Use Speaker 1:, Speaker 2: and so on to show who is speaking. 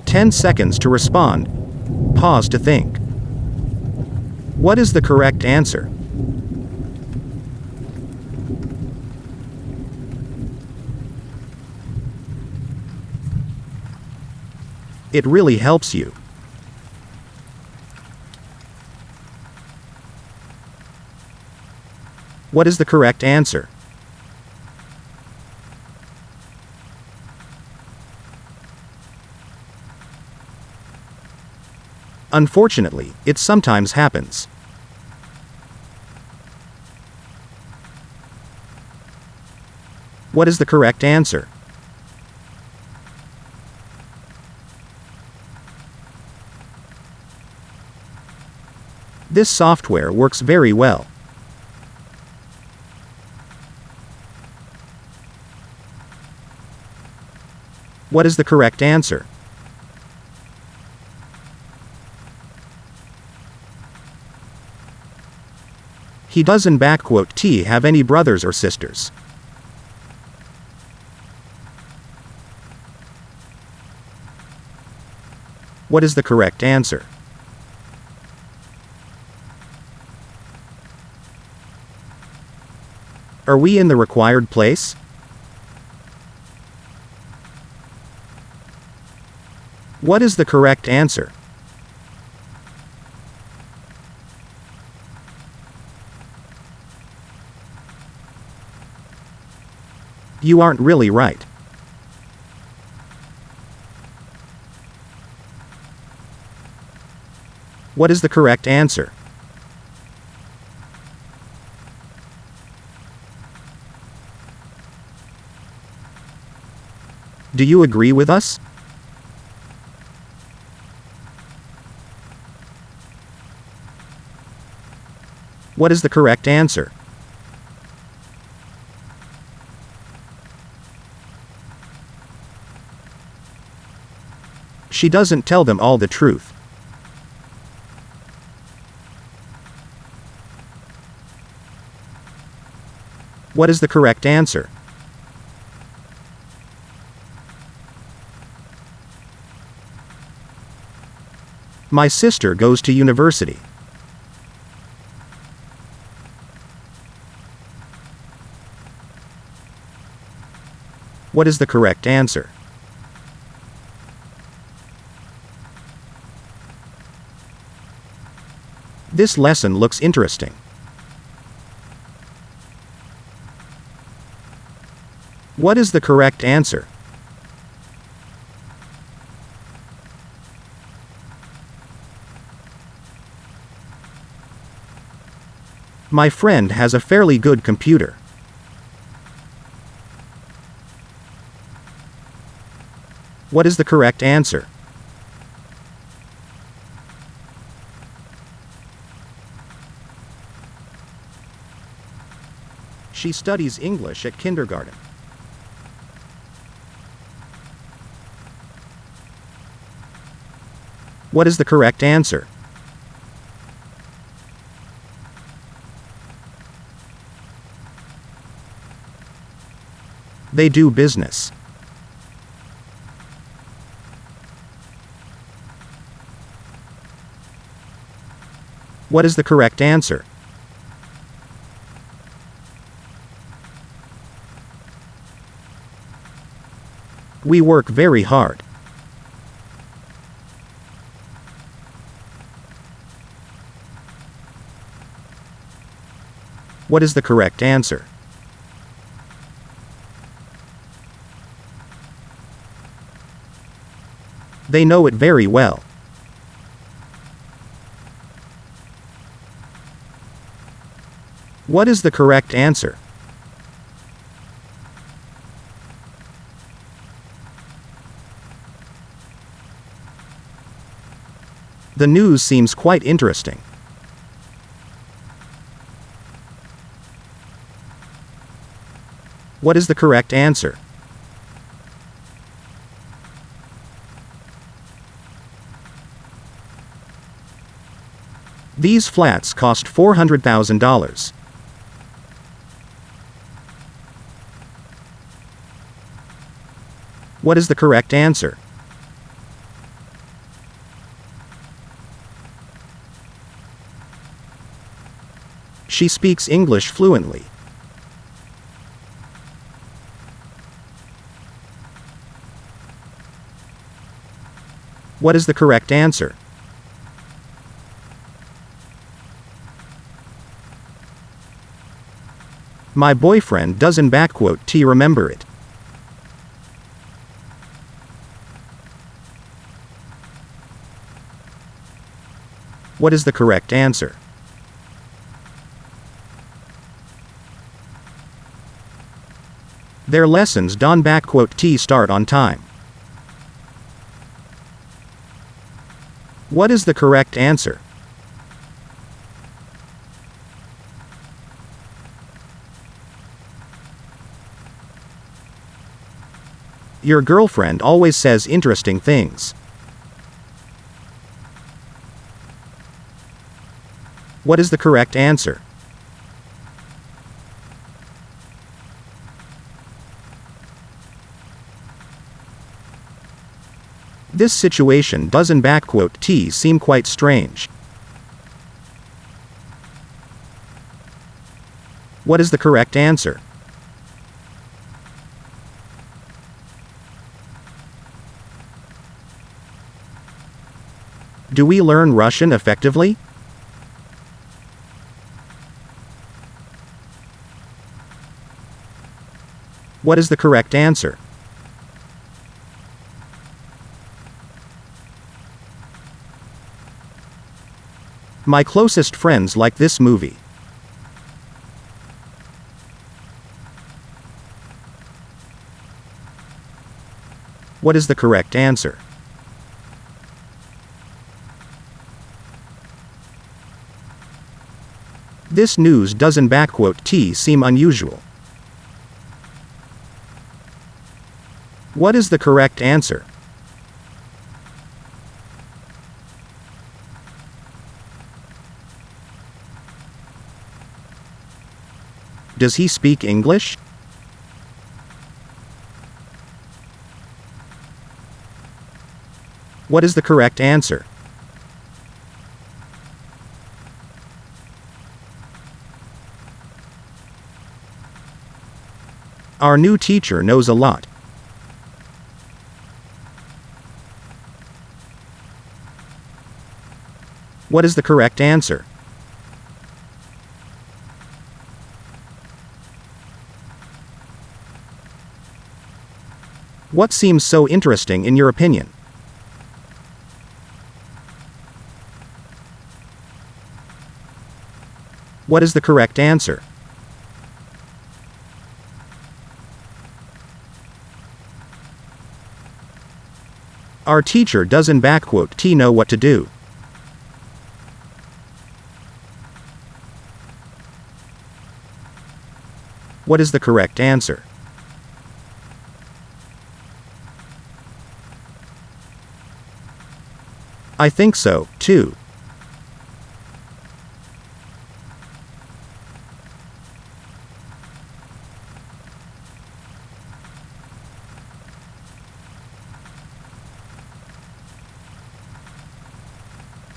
Speaker 1: 10 seconds to respond. Pause to think. What is the correct answer? It really helps you. What is the correct answer? Unfortunately, it sometimes happens. What is the correct answer? This software works very well. What is the correct answer? He doesn't have any brothers or sisters. What is the correct answer? Are we in the required place? What is the correct answer? You aren't really right. What is the correct answer? Do you agree with us? What is the correct answer? She doesn't tell them all the truth. What is the correct answer? My sister goes to university. What is the correct answer? This lesson looks interesting. What is the correct answer? My friend has a fairly good computer. What is the correct answer? She studies English at kindergarten. What is the correct answer? They do business. What is the correct answer? We work very hard. What is the correct answer? They know it very well. What is the correct answer? The news seems quite interesting. What is the correct answer? These flats cost $400,000. What is the correct answer? She speaks English fluently. What is the correct answer? My boyfriend doesn't remember it. What is the correct answer? Their lessons don't start on time. What is the correct answer? Your girlfriend always says interesting things. What is the correct answer? This situation doesn't seem quite strange. What is the correct answer? Do we learn Russian effectively? What is the correct answer? My closest friends like this movie. What is the correct answer? This news doesn't seem unusual. What is the correct answer? Does he speak English? What is the correct answer? Our new teacher knows a lot. What is the correct answer? What seems so interesting in your opinion? What is the correct answer? Our teacher doesn't know what to do. What is the correct answer? I think so, too.